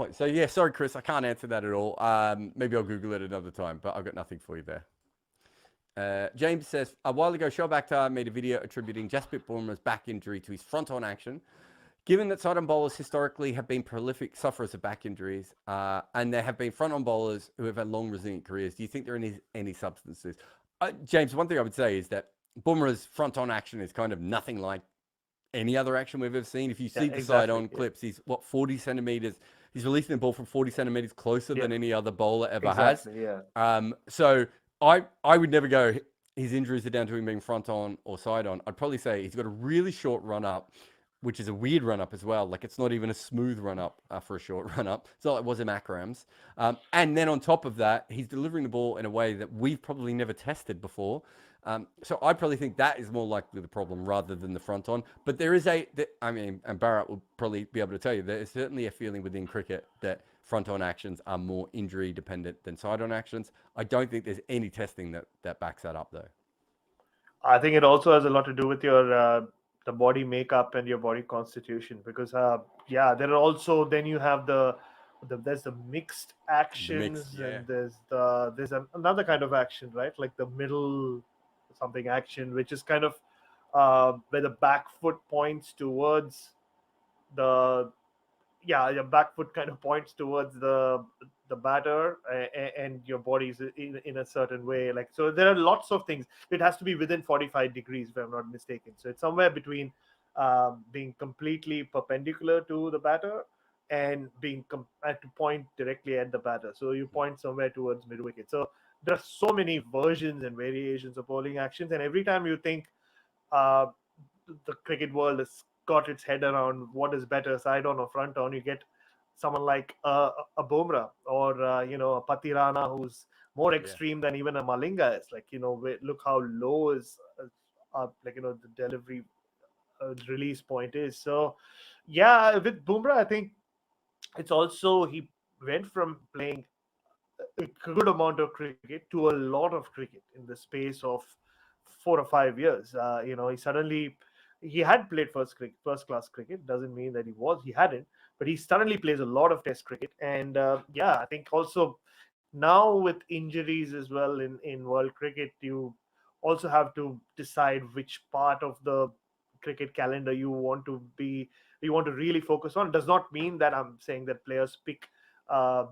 point. So yeah, sorry, Chris, I can't answer that at all. Maybe I'll Google it another time, but I've got nothing for you there. James says, a while ago, Shoaib Akhtar made a video attributing Jasprit Bumrah's back injury to his front-on action. Given that side-on bowlers historically have been prolific sufferers of back injuries, and there have been front-on bowlers who have had long, resilient careers, do you think there are any substances? James, one thing I would say is that Bumrah's front-on action is kind of nothing like any other action we've ever seen. If you see the side-on clips, he's 40 centimeters. He's releasing the ball from 40 centimeters closer than any other bowler ever has. So I would never go, his injuries are down to him being front-on or side-on. I'd probably say he's got a really short run-up, which is a weird run-up as well. Like, it's not even a smooth run-up for a short run-up. It's not like it was in Akram's. And then on top of that, he's delivering the ball in a way that we've probably never tested before. So I probably think that is more likely the problem rather than the front-on. But there is and Bharat will probably be able to tell you, there is certainly a feeling within cricket that front-on actions are more injury-dependent than side-on actions. I don't think there's any testing that backs that up, though. I think it also has a lot to do with your the body makeup and your body constitution, because there are also, then you have there's the mixed actions, and there's another kind of action, right? Like the middle something action, which is kind of where the back foot points towards your back foot kind of points towards the batter, and your body's in a certain way. Like, so there are lots of things. It has to be within 45 degrees, if I'm not mistaken. So it's somewhere between being completely perpendicular to the batter and being to point directly at the batter. So you point somewhere towards mid wicket. So there are so many versions and variations of bowling actions, and every time you think uh, the cricket world has got its head around what is better, side on or front on, you get someone like a Bumrah or a Patirana, who's more extreme than even a Malinga is. Like, look how low is the delivery release point is. So yeah, with Bumrah, I think it's also, he went from playing a good amount of cricket to a lot of cricket in the space of 4 or 5 years. He had played first class cricket. Doesn't mean that he hadn't, but he suddenly plays a lot of Test cricket. And I think also now with injuries as well in world cricket, you also have to decide which part of the cricket calendar you want to really focus on. It does not mean that I'm saying that players pick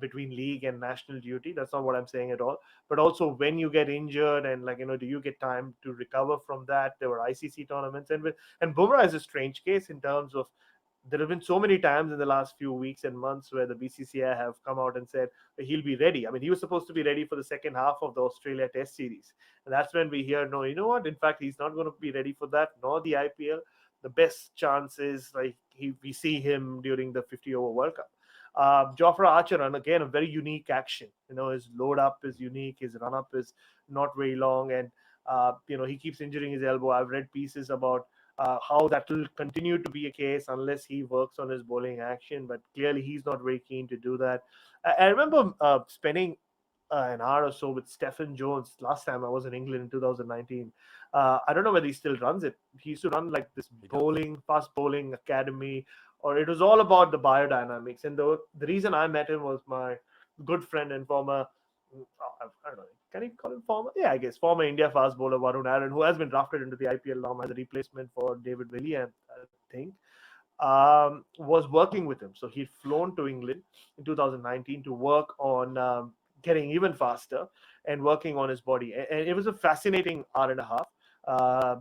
between league and national duty. That's not what I'm saying at all. But also, when you get injured, and do you get time to recover from that? There were ICC tournaments, and Bumrah is a strange case in terms of, there have been so many times in the last few weeks and months where the BCCI have come out and said he'll be ready. I mean, he was supposed to be ready for the second half of the Australia Test series, and that's when we hear, no, you know what? In fact, he's not going to be ready for that, nor the IPL. The best chance is we see him during the 50-over World Cup. Jofra Archer, and again, a very unique action. His load up is unique, his run up is not very long, and he keeps injuring his elbow. I've read pieces about how that will continue to be a case unless he works on his bowling action, but clearly he's not very keen to do that. I remember spending an hour or so with Stephen Jones last time I was in England in 2019. I don't know whether he still runs it. He used to run like this fast bowling academy, or it was all about the biodynamics. And the reason I met him was my good friend and former, I don't know, can you call him former? Yeah, I guess former India fast bowler Varun Aaron, who has been drafted into the IPL now as a replacement for David Willey, I think, was working with him. So he'd flown to England in 2019 to work on getting even faster and working on his body. And it was a fascinating hour and a half.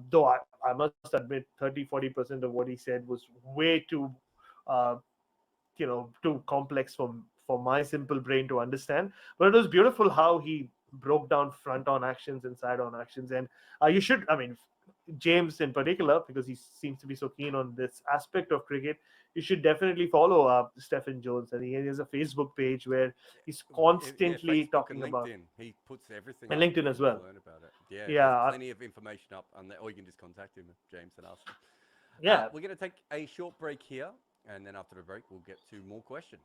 Though I must admit 30-40% of what he said was way too too complex for my simple brain to understand. But it was beautiful how he broke down front on actions and side on actions. And you should, I mean, James in particular, because he seems to be so keen on this aspect of cricket, you should definitely follow Stephen Jones. And he has a Facebook page where he's constantly talking about. He puts everything and up, LinkedIn as well. Learn about it. There's plenty of information up on there, or you can just contact him, James, and ask him. We're going to take a short break here, and then after the break, we'll get to more questions.